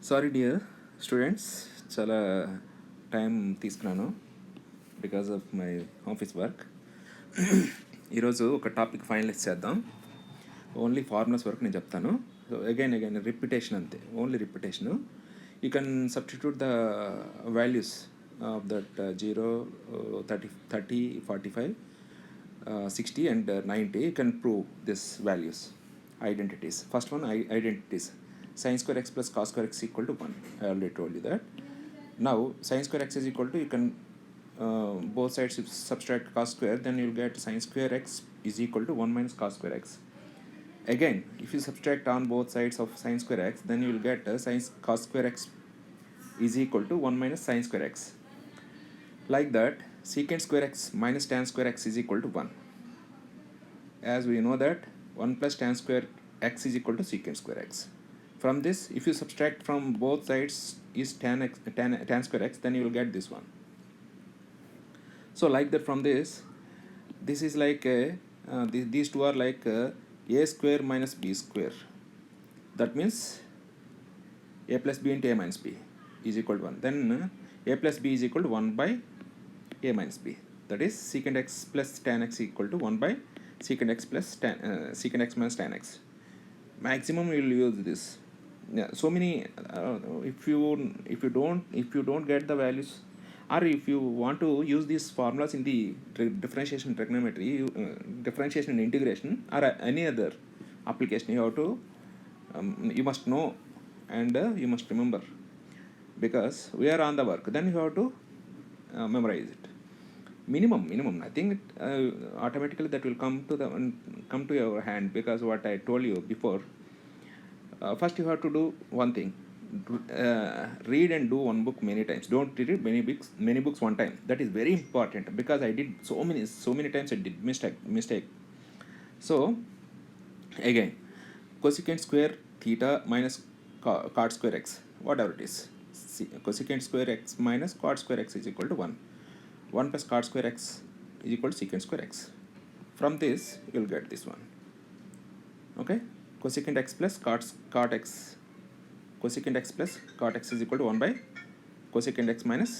Sorry dear students, చాలా time తీసుకున్నాను because of my office work. ఈరోజు ఒక టాపిక్ ఫైనలైజ్ చేద్దాం. ఓన్లీ ఫార్ములాస్ వరకు నేను చెప్తాను. సో అగైన్ రిపిటేషన్, అంతే, only repetition. You can substitute the values of that 0, 30, 45, 60 and 90. You can prove this values, identities. First one, identities. Sin square x plus cos square x equal to 1. I already told you that. Now sin square x is equal to, you can both sides subtract cos square, then you'll get sin square x is equal to 1 minus cos square x. Again, if you subtract on both sides of sin square x, then you will get sin cos square x is equal to 1 minus sin square x. Like that, secant square x minus tan square x is equal to 1. As we know that 1 plus tan square x is equal to secant square x. From this, if you subtract from both sides is tan square x, then you will get this one. So like that, from this is like these two are like a square minus b square. That means a plus b into a minus b is equal to 1. Then a plus b is equal to 1 by a minus b. That is secant x plus tan x equal to 1 by secant x plus secant x minus tan x. Maximum we will use this. Yeah, so many. If you don't get the values, or if you want to use these formulas in the differentiation trigonometry, differentiation and integration, or any other application, you have to you must know, and you must remember, because we are on the work. Then you have to memorize it. Minimum. I think automatically that will come to your hand, because what I told you before. First, you have to do one thing. Read and do one book many times. Don't read many books one time. That is very important, because I did so many times I did mistake. So again, cosecant square theta minus cot square x, whatever it is. Cosecant square x minus cot square x is equal to 1. 1 plus cot square x is equal to secant square x. From this, you will get this one. Okay, cosecant x plus cot x. Cosecant x plus cot x is equal to 1 by cosecant x minus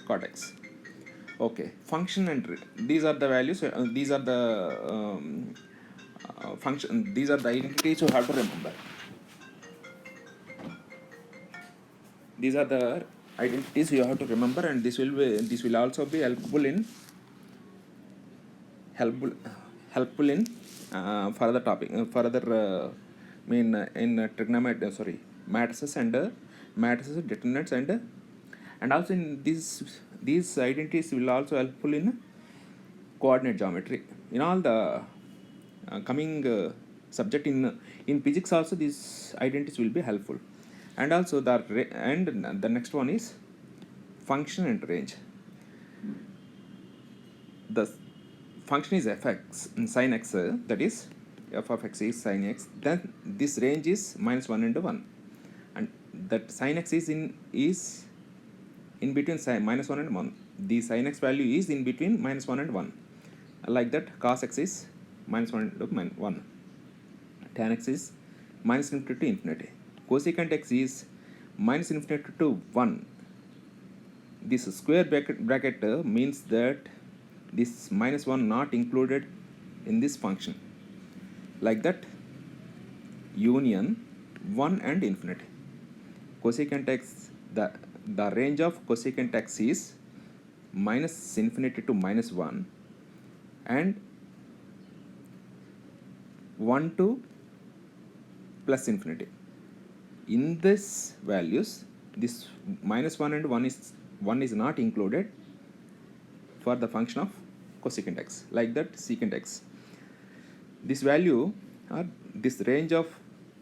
cot x. Okay, function and these are the values. These are the function. These are the identities you have to remember. These are the identities you have to remember, and this will also be helpful in further topic, in trigonometry, matrices and matrices, determinants, and also in these identities will also helpful in coordinate geometry. In all the coming subject in physics also, these identities will be helpful. And also the next one is function and range. The function is fx sin x, that is f of x is sin x. Then this range is minus 1 and 1, and that sin x is in between minus 1 and 1. The sin x value is in between minus 1 and 1. Like that, cos x is minus 1 and 1. Tan x is minus infinity to infinity. Cosecant x is minus infinity to 1. This square bracket means that this minus 1 not included in this function. Like that, union 1 and infinity. Cosecant x, the range of cosecant x is minus infinity to minus 1 and 1 to plus infinity. In this values, this minus 1 and 1 is not included for the function of cosecant x. Like that, secant x, this value or this range of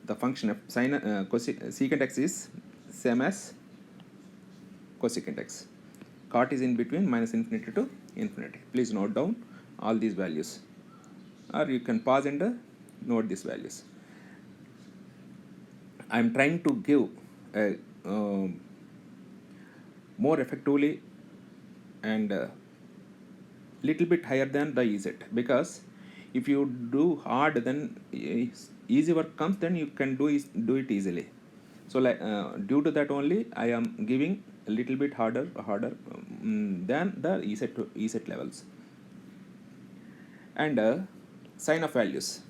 the function of secant x is same as cosecant x. Cot is in between minus infinity to infinity. Please note down all these values, or you can pause and note these values. I am trying to give a more effectively and little bit higher than the EZ, because if you do hard, then easy work comes, then you can do it easily. So like due to that only I am giving a little bit harder than the ESET levels. And sign of values.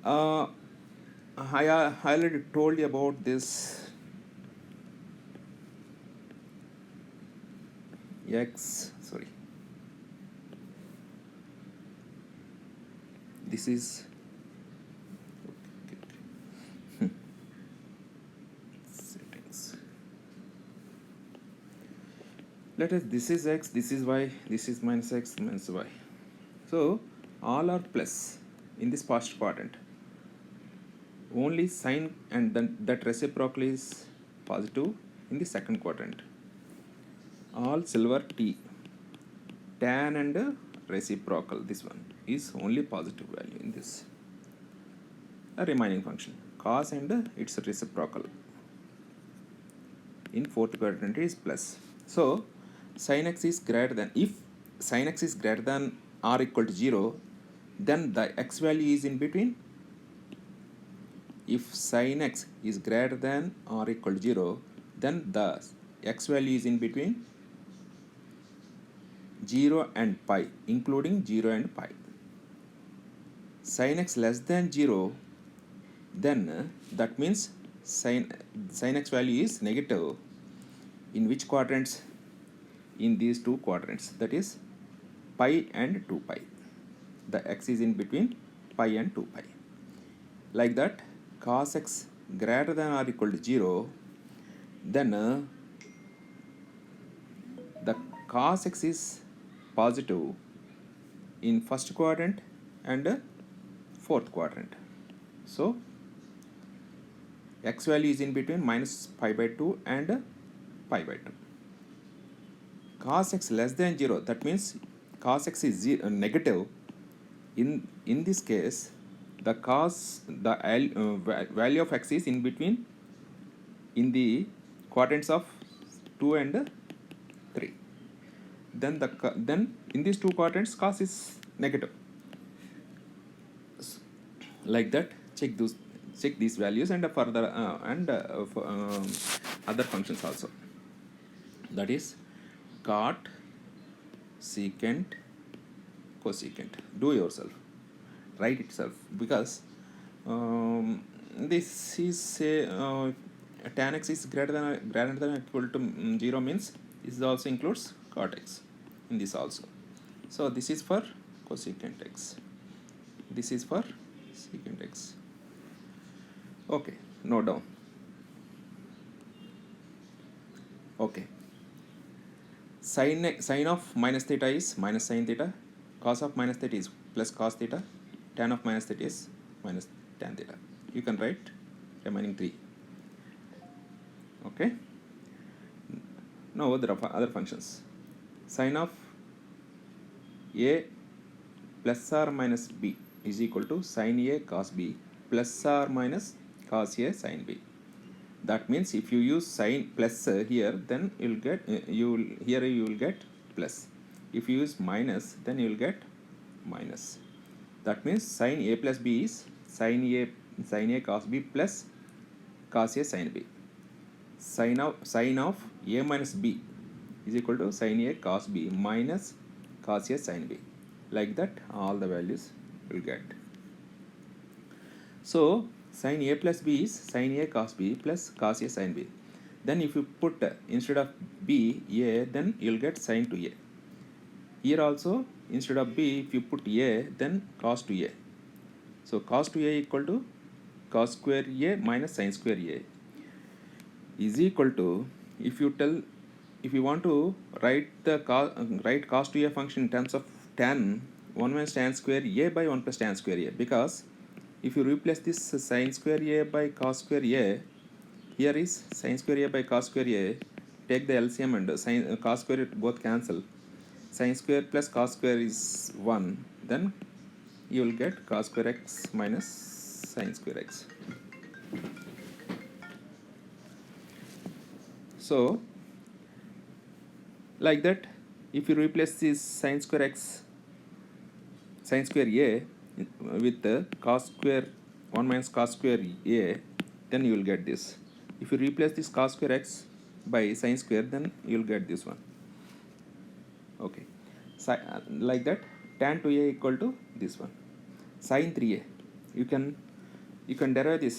I already told you about this x, sorry, this is settings. Let us, this is x, this is y, this is minus x minus y. So all are plus in this first quadrant. Only sign and then that reciprocal is positive in the second quadrant. All silver t, tan and reciprocal, this one is only positive value in this. A remaining function cos and its reciprocal in fourth quadrant is plus. So sin x is greater than, if sin x is greater than or equal to 0, then the x value is in between. If sin x is greater than or equal to 0, then the x value is in between 0 and pi, including 0 and pi. Sin x less than 0, then that means sin x value is negative. In which quadrants? In these two quadrants, that is pi and 2 pi. The x is in between pi and 2 pi. Like that, cos x greater than or equal to 0, then the cos x is positive in first quadrant and fourth quadrant. So x value is in between minus pi by 2 and pi by 2. Cos x less than 0, that means cos x is negative. In this case, the value of x is in between in the quadrants of 2 and 3. Then in these two quadrants, cos is negative. Like that, check these values and further for, other functions also. That is cot, secant, cosecant. Do yourself, write itself, because this is say tan x is greater than or equal to 0 means this also includes cot x in this also. So this is for cosecant x, this is for secant x. Okay, note down. Okay, sin of minus theta is minus sin theta, cos of minus theta is plus cos theta, tan of minus theta is minus tan theta. You can write remaining 3. Okay, now there are other functions. Sin of a plus or minus b is equal to sin a cos b plus or minus cos a sin b. That means if you use sin plus here, then you will get you will get plus. If you use minus, then you will get minus. That means sin a plus b is sin a cos b plus cos a sin b. Sin of a minus b is equal to sin a cos b minus cos a sin b. Like that, all the values will get. So sin a plus b is sin a cos b plus cos a sin b. Then if you put instead of b a, then you will get sin to a. Here also instead of b, if you put a, then cos to a. So cos to a equal to cos square a minus sin square a is equal to, if you want to write cos to a function in terms of tan, 1 minus tan square a by 1 plus tan square a, because if you replace this sin square a by cos square a, here is sin square a by cos square a, take the LCM and sin cos square both cancel, sin square plus cos square is 1, then you will get cos square x minus sin square x. So like that, if you replace this sin square a with cos square 1 minus cos square a, then you will get this. If you replace this cos square x by sin square, then you will get this one. Okay, like that, tan 2a equal to this one. Sin 3a, you can derive this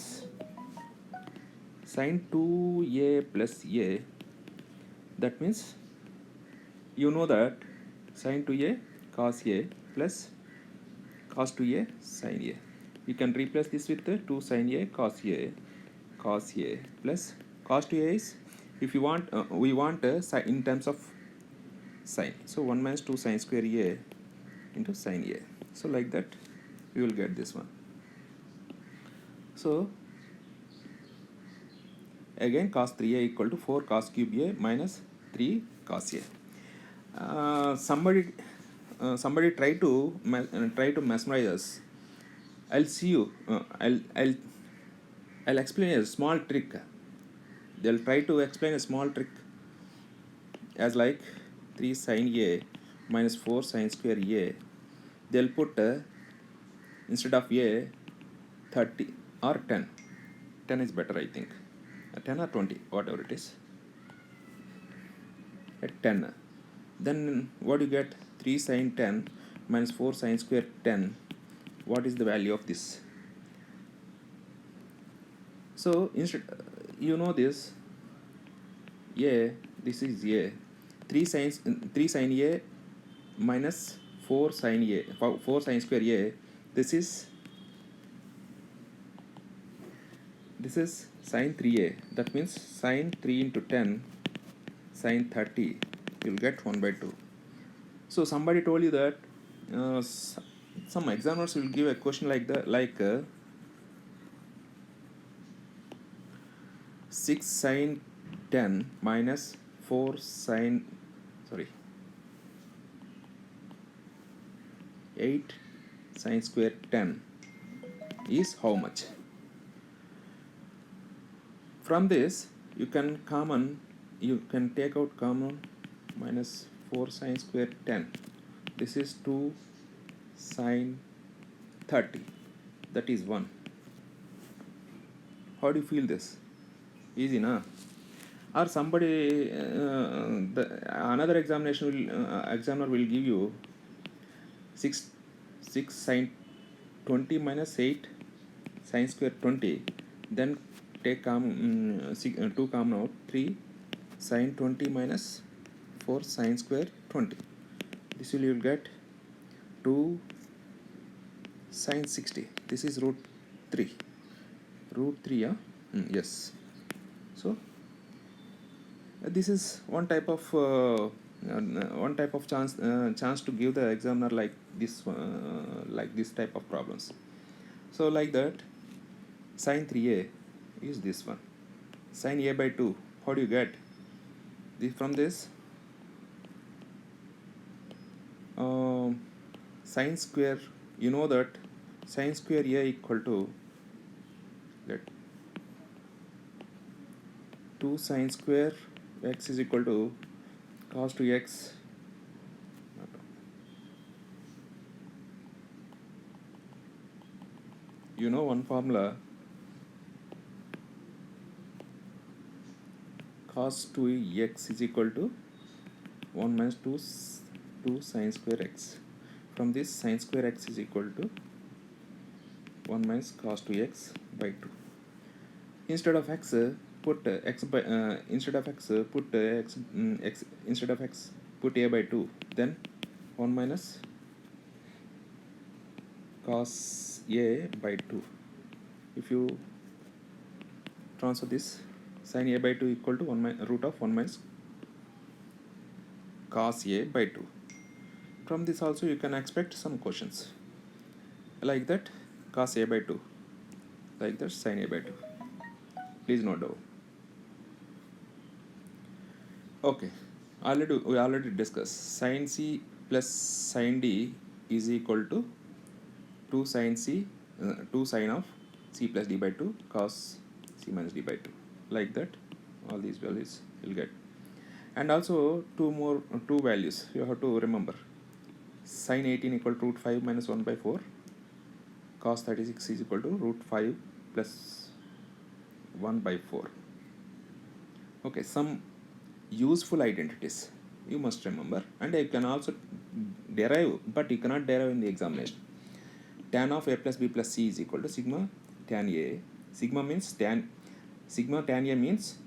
sin 2a plus a. That means you know that sin 2a cos a plus cos 2a sin a. You can replace this with 2 sin a cos a plus cos 2a is, if you want, we want in terms of sine. So 1 minus 2 sin square a into sin a. So like that we will get this one. So again cos 3a equal to 4 cos cube a minus 3 cos a. Somebody try to mesmerize us. I'll see you. I'll explain a small trick. They'll try to explain a small trick as like 3 sin a minus 4 sin square a. They'll put instead of a 30 or 10. 10 is better, I think. 10 or 20, whatever it is. At 10. Then what do you get? 3 sin 10 minus 4 sin square 10. What is the value of this? So instead, you know this. This is a 3 sin a minus 4 sin a 4 sin square a. This is sin 3a. That means sin 3 into 10 sin 30. You'll get 1 by 2. So somebody told you that some examiners will give a question like 6 sin 10 minus 4 sin 8 sin square 10 is how much? From this you can take out common minus 4 sin square 10. This is 2 sin 30. That is 1. How do you feel this? Easy, na? Or somebody, another examiner will give you 6 sin 20 minus 8 sin square 20. Then take 2 common out, 3 sin 20 minus 4 sin square 20. This you will get 2 sin 60. This is root 3. Yeah? Yes. So this is one type of chance to give the examiner like this type of problems. So like that, sin 3a is this one. Sin a by 2. How do you get? From this, sin square, you know that sin square a equal to 2 sin square x is equal to cos 2x you know one formula, cos 2x is equal to 1 minus 2 sin square x. From this, sin square x is equal to 1 minus cos 2x by 2. Instead of x, put x by instead of x put x instead of x put a by 2. Then 1 minus cos a by 2. If you transfer this, sin a by 2 equal to root of 1 minus cos a by 2. From this also you can expect some questions like that, cos a by 2, like that sin a by 2. Please note down. Okay, we already discussed sin c plus sin d is equal to 2 sin of c plus d by 2 cos c minus d by 2. Like that, all these values you'll get. And also two values you have to remember. Sin 18 equal to root 5 minus 1 by 4. Cos 36 is equal to root 5 plus 1 by 4. Okay, some useful identities you must remember, and you can also derive, but you cannot derive in the examination. Tan of a plus b plus c is equal to sigma tan a. Sigma tan a means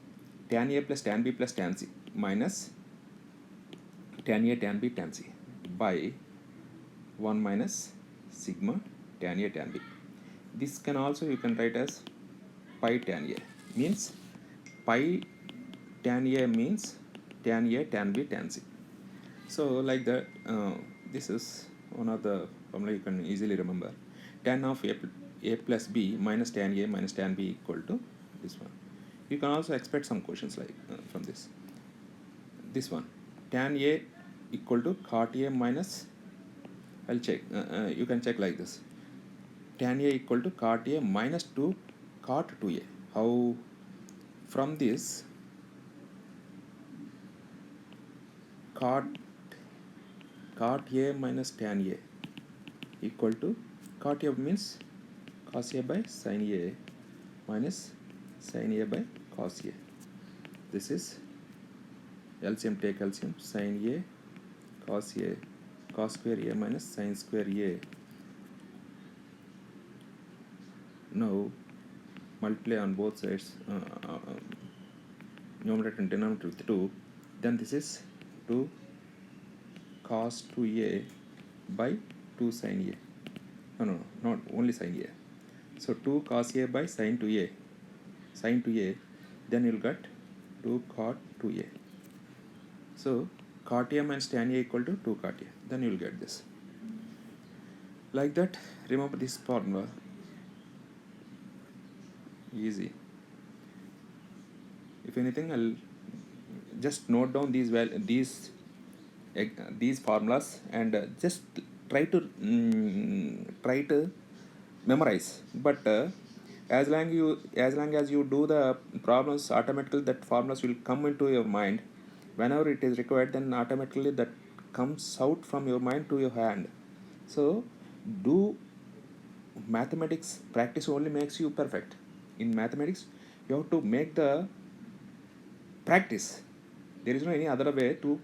tan a plus tan b plus tan c minus tan a tan b tan c by 1 minus sigma tan a tan b. This can also you can write as pi tan a, means pi tan a means tan a tan b tan c. So like that, this is one of the formula you can easily remember. Tan of a plus b minus tan a minus tan b equal to this one. You can also expect some questions like from this one. Tan a equal to cot a minus, I'll check, you can check like this. Tan a equal to cot a minus 2 cot 2a. How? From this, cot a minus tan a equal to cot a means cos a by sin a minus sin a by cos a. This is LCM, take LCM, sin a cos square a minus sin square a. Now multiply on both sides, numerator and denominator with 2. Then this is 2 cos 2a by 2 sin a. No, not only sin a. So 2 cos a by sin 2a, then you'll get 2 cot 2a. So cot a minus tan a equal to 2 cot a. Then you'll get this. Like that, remember this formula. Easy. If anything, I'll just note down these formulas and just try to memorize. But as long as you do the problems, automatically that formulas will come into your mind. Whenever it is required, then automatically that comes out from your mind to your hand. So do mathematics. Practice only makes you perfect. In mathematics, you have to make the practice. There is no any other way to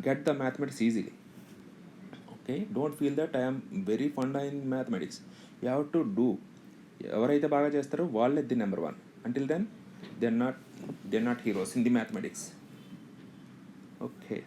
get the mathematics easily. Okay, don't feel that I am very fond in mathematics. You have to do. ఎవరైతే బాగా చేస్తారో వాళ్ళే the number 1. Until then, they're not heroes in the mathematics. Okay.